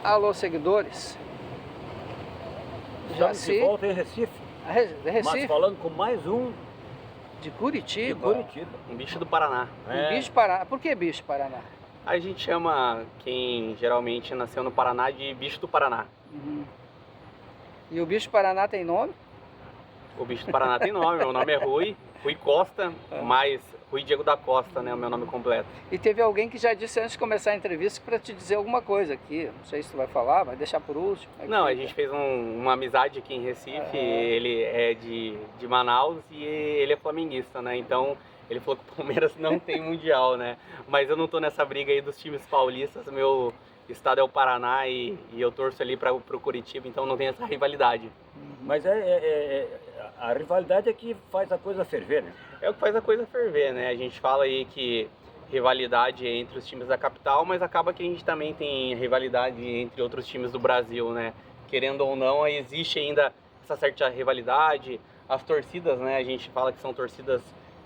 Alô, seguidores. Estamos de volta em Recife. Recife? Mas falando com mais um de Curitiba. De Curitiba. Um bicho do Paraná. Um bicho do Paraná. Por que bicho do Paraná? A gente chama quem geralmente nasceu no Paraná de bicho do Paraná. Uhum. E o bicho do Paraná tem nome? O bicho do Paraná tem nome. Meu nome é Rui Costa, mas Rui Diego da Costa, né? O meu nome completo. E teve alguém que já disse antes de começar a entrevista para te dizer alguma coisa aqui. Não sei se tu vai falar, vai deixar por último. Não, a gente fez uma amizade aqui em Recife. Ele é de Manaus e ele é flamenguista, né? Então ele falou que o Palmeiras não tem mundial, né? Mas eu não tô nessa briga aí dos times paulistas. Meu estado é o Paraná e eu torço ali para o Curitiba, então não tem essa rivalidade. Mas a rivalidade é que faz a coisa ferver, né? É o que faz a coisa ferver, né? A gente fala aí que rivalidade é entre os times da capital, mas acaba que a gente também tem rivalidade entre outros times do Brasil, né? Querendo ou não, existe ainda essa certa rivalidade. As torcidas, né? A gente fala que são torcidas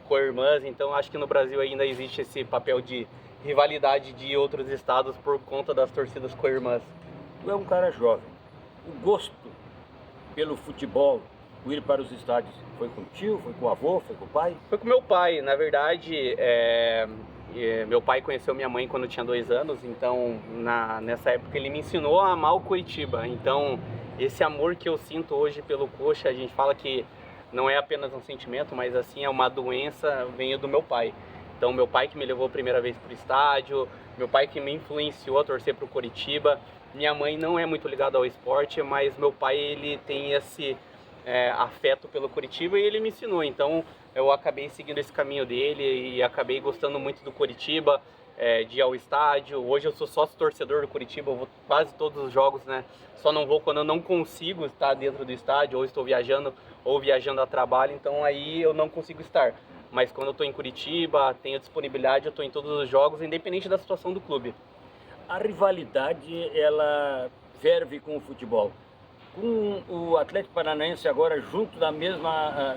co-irmãs, então acho que no Brasil ainda existe esse papel de rivalidade de outros estados por conta das torcidas co-irmãs. Tu é um cara jovem. O gosto pelo futebol, o ir para os estádios, foi com o tio, foi com o avô, foi com o pai? Foi com meu pai. Na verdade, meu pai conheceu minha mãe quando eu tinha 2 anos, então nessa época ele me ensinou a amar o Curitiba. Então esse amor que eu sinto hoje pelo Coxa, a gente fala que não é apenas um sentimento, mas assim é uma doença, veio do meu pai. Então meu pai que me levou a primeira vez para o estádio, meu pai que me influenciou a torcer para o Curitiba. Minha mãe não é muito ligada ao esporte, mas meu pai ele tem esse afeto pelo Curitiba e ele me ensinou. Então eu acabei seguindo esse caminho dele e acabei gostando muito do Curitiba, de ir ao estádio. Hoje eu sou sócio torcedor do Curitiba, eu vou quase todos os jogos, né? Só não vou quando eu não consigo estar dentro do estádio, ou estou viajando, ou viajando a trabalho, então aí eu não consigo estar. Mas quando eu estou em Curitiba, tenho disponibilidade, eu estou em todos os jogos, independente da situação do clube. A rivalidade, ela ferve com o futebol. Com o Atlético Paranaense agora junto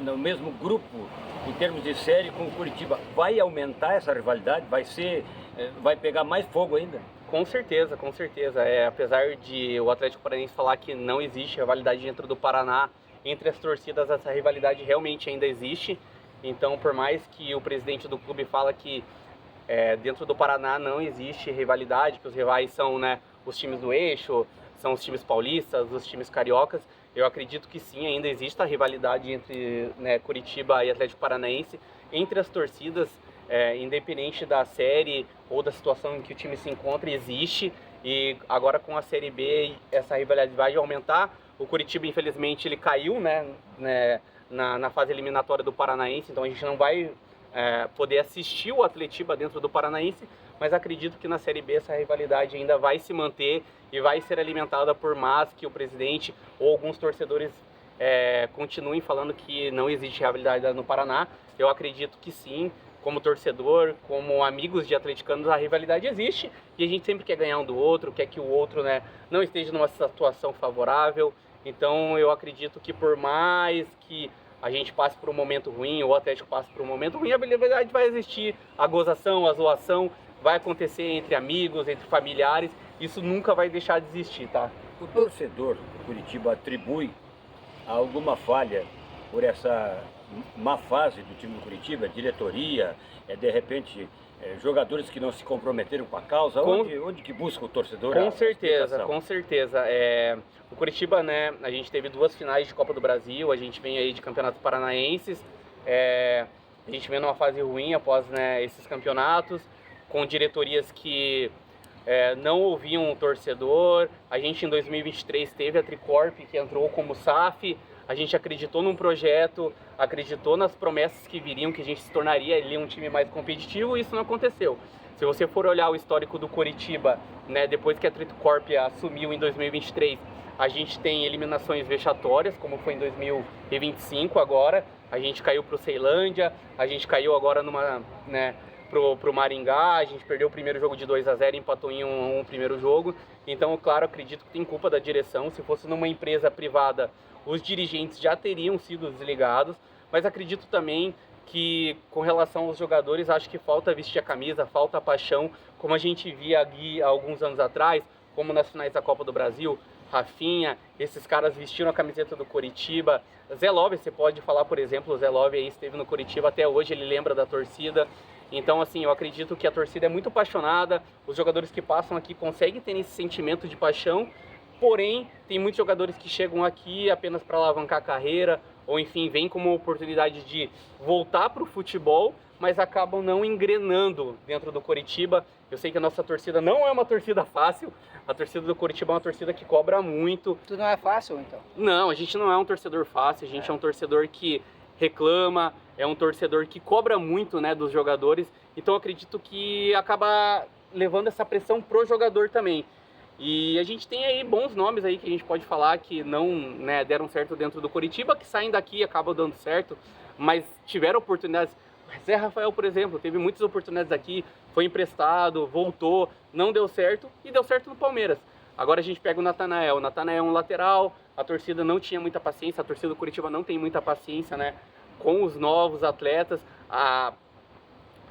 no mesmo grupo, em termos de série, com o Curitiba, vai aumentar essa rivalidade? Vai pegar mais fogo ainda? Com certeza, com certeza. Apesar de o Atlético Paranaense falar que não existe rivalidade dentro do Paraná, entre as torcidas essa rivalidade realmente ainda existe. Então, por mais que o presidente do clube fala que dentro do Paraná não existe rivalidade, que os rivais são, né, os times do eixo, são os times paulistas, os times cariocas, eu acredito que sim, ainda existe a rivalidade entre, né, Curitiba e Atlético Paranaense, entre as torcidas, independente da série ou da situação em que o time se encontra, existe. E agora com a Série B essa rivalidade vai aumentar. O Curitiba, infelizmente, ele caiu, né, na fase eliminatória do Paranaense, então a gente não vai poder assistir o Atletiba dentro do Paranaense, mas acredito que na Série B essa rivalidade ainda vai se manter e vai ser alimentada, por mais que o presidente ou alguns torcedores continuem falando que não existe rivalidade no Paraná. Eu acredito que sim, como torcedor, como amigos de atleticanos, a rivalidade existe e a gente sempre quer ganhar um do outro, quer que o outro, né, não esteja numa situação favorável. Então eu acredito que por mais que a gente passe por um momento ruim, ou o Atlético passe por um momento ruim, a rivalidade vai existir, a gozação, a zoação vai acontecer entre amigos, entre familiares, isso nunca vai deixar de existir, tá? O torcedor do Curitiba atribui alguma falha por essa má fase do time do Curitiba, diretoria, de repente jogadores que não se comprometeram com a causa? Onde que busca o torcedor? Com certeza, com certeza. O Curitiba, né, a gente teve 2 finais de Copa do Brasil, a gente vem aí de campeonatos paranaenses, a gente vem numa fase ruim após, né, esses campeonatos, com diretorias que não ouviam o torcedor. A gente em 2023 teve a Tricorp, que entrou como SAF, a gente acreditou num projeto, acreditou nas promessas que viriam, que a gente se tornaria ali um time mais competitivo, e isso não aconteceu. Se você for olhar o histórico do Curitiba, né, depois que a Tricorp assumiu em 2023, a gente tem eliminações vexatórias, como foi em 2025 agora, a gente caiu para o Ceilândia, a gente caiu agora pro Maringá, a gente perdeu o primeiro jogo de 2-0, empatou em 1-1 o primeiro jogo. Então, claro, acredito que tem culpa da direção. Se fosse numa empresa privada, os dirigentes já teriam sido desligados, mas acredito também que, com relação aos jogadores, acho que falta vestir a camisa, falta a paixão, como a gente via aqui há alguns anos atrás, como nas finais da Copa do Brasil, Rafinha, esses caras vestiram a camiseta do Coritiba. Zé Love, você pode falar, por exemplo, o Zé Love aí esteve no Coritiba, até hoje ele lembra da torcida. Então, assim, eu acredito que a torcida é muito apaixonada, os jogadores que passam aqui conseguem ter esse sentimento de paixão, porém, tem muitos jogadores que chegam aqui apenas para alavancar a carreira, ou enfim, vêm como oportunidade de voltar para o futebol, mas acabam não engrenando dentro do Coritiba. Eu sei que a nossa torcida não é uma torcida fácil, a torcida do Coritiba é uma torcida que cobra muito. Tudo não é fácil, então? Não, a gente não é um torcedor fácil, a gente é um torcedor que reclama, é um torcedor que cobra muito, né, dos jogadores. Então eu acredito que acaba levando essa pressão pro jogador também. E a gente tem aí bons nomes aí que a gente pode falar que não, né, deram certo dentro do Coritiba, que saem daqui e acabam dando certo, mas tiveram oportunidades. Zé Rafael, por exemplo, teve muitas oportunidades aqui, foi emprestado, voltou, não deu certo e deu certo no Palmeiras. Agora a gente pega o Natanael. O Natanael é um lateral, a torcida não tinha muita paciência, a torcida do Coritiba não tem muita paciência, né, com os novos atletas. A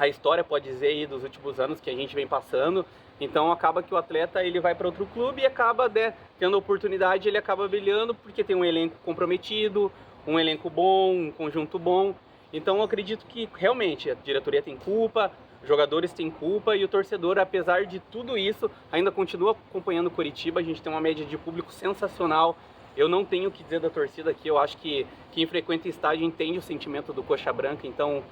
história pode dizer aí dos últimos anos que a gente vem passando. Então acaba que o atleta ele vai para outro clube e acaba, né, tendo oportunidade, ele acaba brilhando porque tem um elenco comprometido, um elenco bom, um conjunto bom. Então eu acredito que realmente a diretoria tem culpa, os jogadores têm culpa e o torcedor, apesar de tudo isso, ainda continua acompanhando o Coritiba. A gente tem uma média de público sensacional. Eu não tenho o que dizer da torcida aqui, eu acho que quem frequenta estádio entende o sentimento do Coxa Branca, então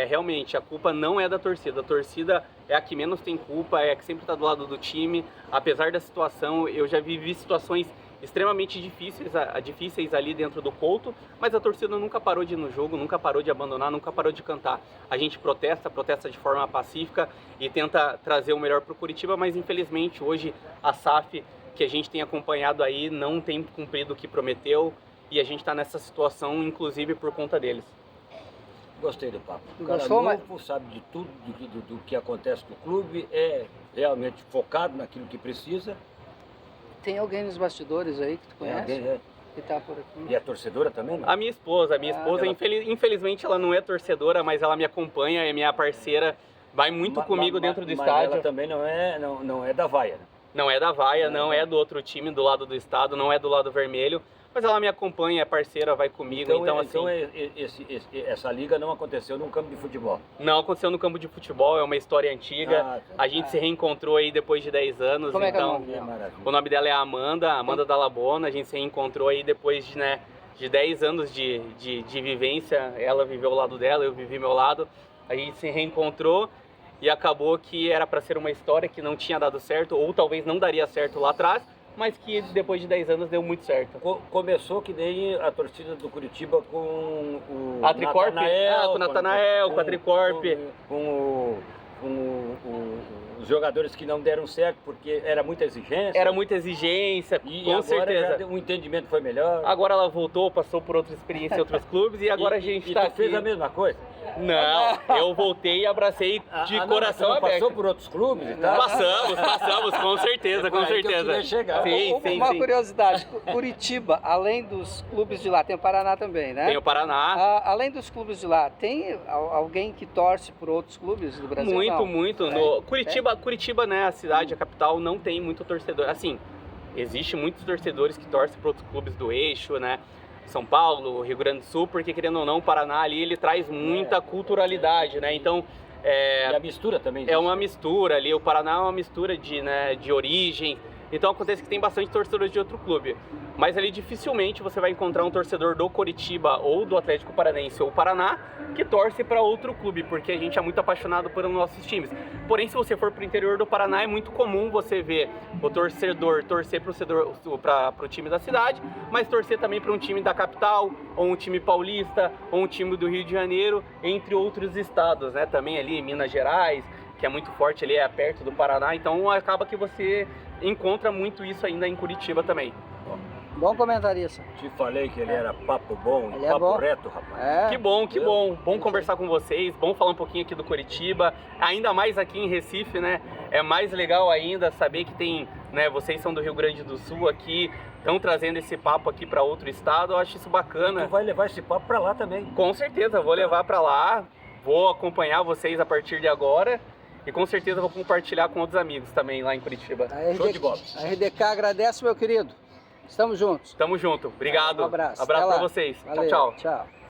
realmente a culpa não é da torcida. A torcida é a que menos tem culpa, é a que sempre está do lado do time. Apesar da situação, eu já vivi situações extremamente difíceis ali dentro do Couto, mas a torcida nunca parou de ir no jogo, nunca parou de abandonar, nunca parou de cantar. A gente protesta de forma pacífica e tenta trazer o melhor para o Coritiba, mas infelizmente hoje a SAF, que a gente tem acompanhado aí, não tem cumprido o que prometeu e a gente está nessa situação, inclusive por conta deles. Gostei do papo. O Gostou, cara novo, sabe de tudo, do que acontece no clube, é realmente focado naquilo que precisa. Tem alguém nos bastidores aí que tu conhece? Alguém, Que tá por aqui? E a torcedora também, não? A minha esposa, infelizmente ela não é torcedora, mas ela me acompanha, é minha parceira, vai muito comigo dentro do estádio. Ela também não é da vaia, né? Não é da vaia, não é do outro time do lado do estado, não é do lado vermelho, mas ela me acompanha, é parceira, vai comigo, então assim... Então essa liga não aconteceu num campo de futebol? Não aconteceu no campo de futebol, é uma história antiga, a gente se reencontrou aí depois de 10 anos, Como então... É que é o nome? O nome dela é Amanda Dallabona, a gente se reencontrou aí depois de 10 anos de vivência, ela viveu ao lado dela, eu vivi meu lado, a gente se reencontrou e acabou que era para ser uma história que não tinha dado certo, ou talvez não daria certo lá atrás, mas que depois de 10 anos deu muito certo. Começou que nem a torcida do Curitiba com o a Tricorp, Natanael, com o Natanael, com a Tricorp. Com os jogadores que não deram certo porque era muita exigência. Era muita exigência, e com agora certeza. O entendimento foi melhor. Agora ela voltou, passou por outra experiência em outros clubes e agora a gente está aqui. Fez a mesma coisa? Não, eu voltei e abracei de coração aberto. Passou por outros clubes e tal? Passamos, com certeza, com certeza. Sim, Uma curiosidade, Curitiba, além dos clubes de lá, tem o Paraná também, né? Tem o Paraná. Além dos clubes de lá, tem alguém que torce por outros clubes do Brasil? Muito. No Curitiba, né, a cidade, a capital, não tem muito torcedor. Assim, existe muitos torcedores que torcem para outros clubes do eixo, né? São Paulo, Rio Grande do Sul, porque querendo ou não, o Paraná ali, ele traz muita culturalidade, né? Então, e a mistura também. É uma mistura ali, o Paraná é uma mistura de origem. Então acontece que tem bastante torcedores de outro clube. Mas ali dificilmente você vai encontrar um torcedor do Coritiba ou do Atlético Paranaense ou Paraná que torce para outro clube, porque a gente é muito apaixonado por nossos times. Porém, se você for para o interior do Paraná, é muito comum você ver o torcedor torcer para o time da cidade, mas torcer também para um time da capital, ou um time paulista, ou um time do Rio de Janeiro, entre outros estados, né? Também ali em Minas Gerais, que é muito forte ali, é perto do Paraná, então acaba que você encontra muito isso ainda em Curitiba também. Bom comentarista. Te falei que ele era papo bom, ele papo bom. reto, rapaz. É. Que bom. Bom conversar com vocês, bom falar um pouquinho aqui do Curitiba, ainda mais aqui em Recife, né? É mais legal ainda saber que tem, né, vocês são do Rio Grande do Sul aqui, estão trazendo esse papo aqui para outro estado, eu acho isso bacana. Tu vai levar esse papo para lá também. Com certeza, vou levar para lá, vou acompanhar vocês a partir de agora. e com certeza vou compartilhar com outros amigos também lá em Curitiba. Show de bola. A RDK agradece, meu querido. Estamos juntos. Tamo junto. Obrigado. Um abraço. Abraço Até pra lá. vocês. Valeu. Tchau, tchau. Tchau.